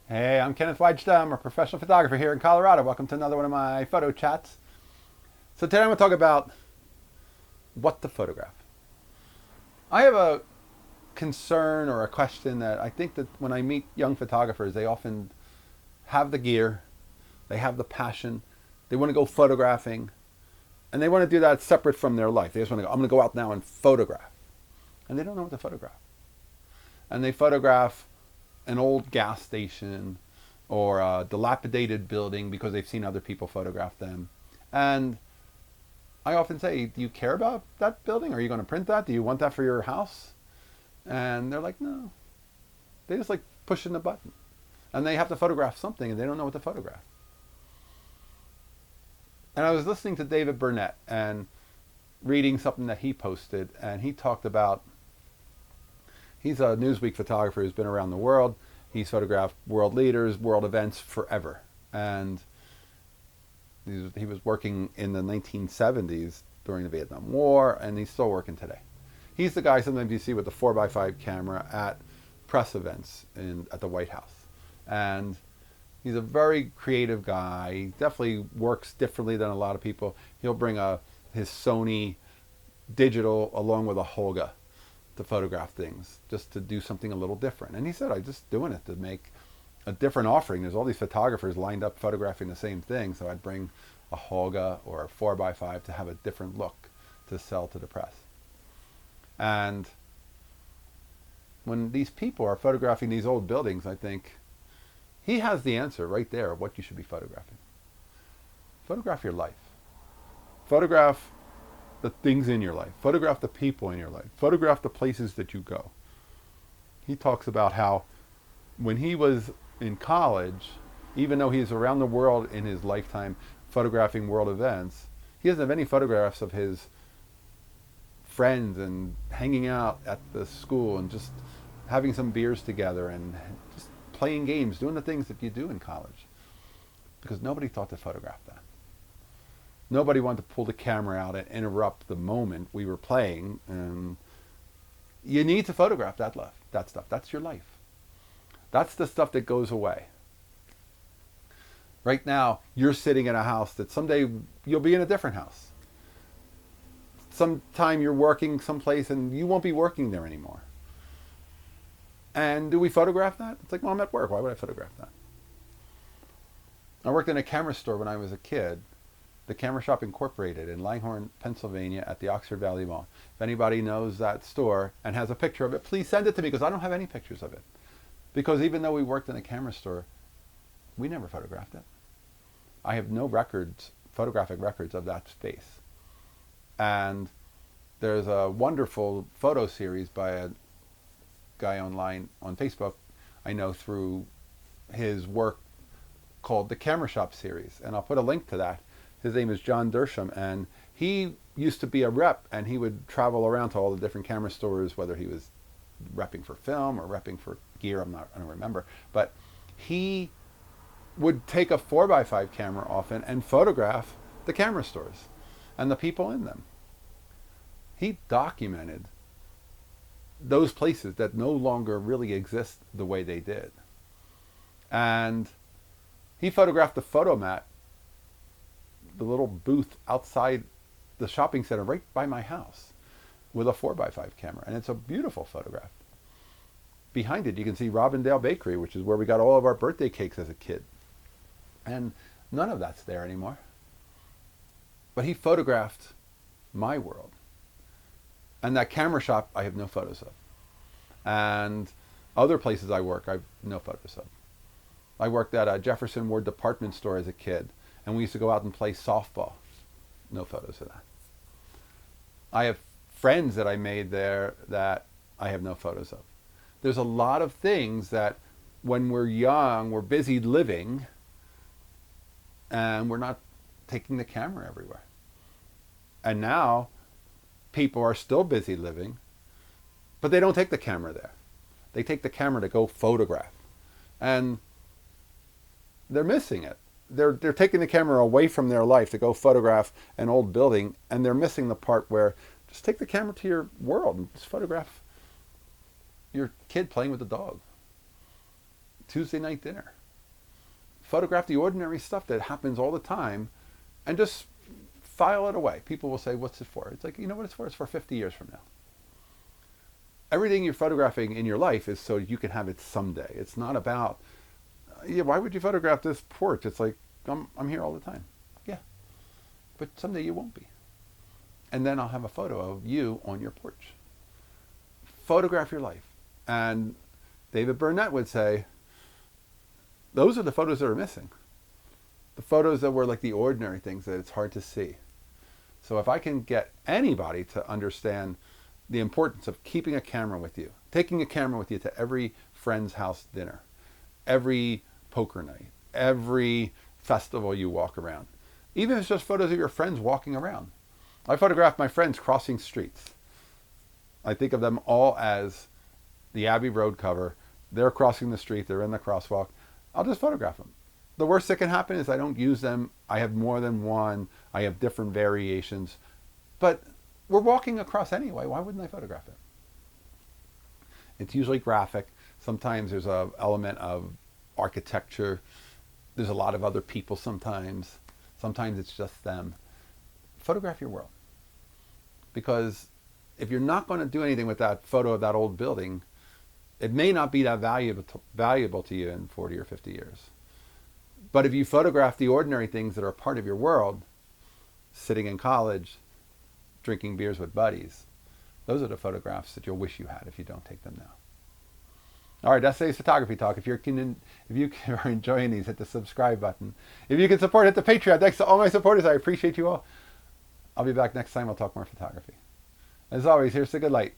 Hey, I'm Kenneth Wajda. I'm a professional photographer here in Colorado. Welcome to another one of my photo chats. So today I'm going to talk about what to photograph. I have a concern or a question that I think that when I meet young photographers, they often have the gear, they have the passion, they want to go photographing, and they want to do that separate from their life. They just want to go, I'm going to go out now and photograph. And they don't know what to photograph. And they photograph an old gas station or a dilapidated building because they've seen other people photograph them. And I often say, do you care about that building? Are you going to print that? Do you want that for your house? And they're like, no. They just like pushing the button. And they have to photograph something and they don't know what to photograph. And I was listening to David Burnett and reading something that he posted, and he talked about, he's a Newsweek photographer who's been around the world. He's photographed world leaders, world events forever. And he was working in the 1970s during the Vietnam War, and he's still working today. He's the guy sometimes you see with the 4x5 camera at press events at the White House. And he's a very creative guy. He definitely works differently than a lot of people. He'll bring his Sony digital along with a Holga to photograph things, just to do something a little different. And he said, I'm just doing it to make a different offering. There's all these photographers lined up photographing the same thing, so I'd bring a Holga or a 4x5 to have a different look to sell to the press. And when these people are photographing these old buildings, I think he has the answer right there of what you should be photographing. Photograph your life. Photograph the things in your life. Photograph the people in your life. Photograph the places that you go. He talks about how when he was in college, even though he's around the world in his lifetime photographing world events, he doesn't have any photographs of his friends and hanging out at the school and just having some beers together and just playing games, doing the things that you do in college. Because nobody thought to photograph that. Nobody wanted to pull the camera out and interrupt the moment we were playing. And you need to photograph that stuff. That's your life. That's the stuff that goes away. Right now, you're sitting in a house that someday you'll be in a different house. Sometime you're working someplace and you won't be working there anymore. And do we photograph that? It's like, well, I'm at work. Why would I photograph that? I worked in a camera store when I was a kid. The Camera Shop Incorporated in Langhorne, Pennsylvania at the Oxford Valley Mall. If anybody knows that store and has a picture of it, please send it to me because I don't have any pictures of it. Because even though we worked in a camera store, we never photographed it. I have no records, photographic records of that space. And there's a wonderful photo series by a guy online on Facebook I know through his work called the Camera Shop series. And I'll put a link to that. His name is John Dersham, and he used to be a rep, and he would travel around to all the different camera stores, whether he was repping for film or repping for gear, I don't remember. But he would take a 4x5 camera often and photograph the camera stores and the people in them. He documented those places that no longer really exist the way they did. And he photographed the photomat, the little booth outside the shopping center right by my house with a 4x5 camera. And it's a beautiful photograph. Behind it, you can see Robindale Bakery, which is where we got all of our birthday cakes as a kid. And none of that's there anymore. But he photographed my world. And that camera shop, I have no photos of. And other places I work, I have no photos of. I worked at a Jefferson Ward department store as a kid. And we used to go out and play softball. No photos of that. I have friends that I made there that I have no photos of. There's a lot of things that when we're young, we're busy living, and we're not taking the camera everywhere. And now, people are still busy living, but they don't take the camera there. They take the camera to go photograph. And they're missing it. They're taking the camera away from their life to go photograph an old building, and they're missing the part where just take the camera to your world and just photograph your kid playing with the dog. Tuesday night dinner. Photograph the ordinary stuff that happens all the time and just file it away. People will say, what's it for? It's like, you know what it's for? It's for 50 years from now. Everything you're photographing in your life is so you can have it someday. It's not about, yeah, why would you photograph this porch? It's like, I'm here all the time. Yeah, but someday you won't be. And then I'll have a photo of you on your porch. Photograph your life. And David Burnett would say, those are the photos that are missing. The photos that were like the ordinary things that it's hard to see. So if I can get anybody to understand the importance of keeping a camera with you, taking a camera with you to every friend's house dinner, every poker night, every festival you walk around, even if it's just photos of your friends walking around. I photograph my friends crossing streets. I think of them all as the Abbey Road cover. They're crossing the street, they're in the crosswalk. I'll just photograph them. The worst that can happen is I don't use them. I have more than one. I have different variations. But we're walking across anyway. Why wouldn't I photograph it? It's usually graphic. Sometimes there's an element of architecture. There's a lot of other people sometimes. Sometimes it's just them. Photograph your world. Because if you're not going to do anything with that photo of that old building, it may not be that valuable to you in 40 or 50 years. But if you photograph the ordinary things that are part of your world, sitting in college, drinking beers with buddies, those are the photographs that you'll wish you had if you don't take them now. All right, that's today's photography talk. If you are enjoying these, hit the subscribe button. If you can support, hit the Patreon. Thanks to all my supporters. I appreciate you all. I'll be back next time. I'll talk more photography. As always, here's the good light.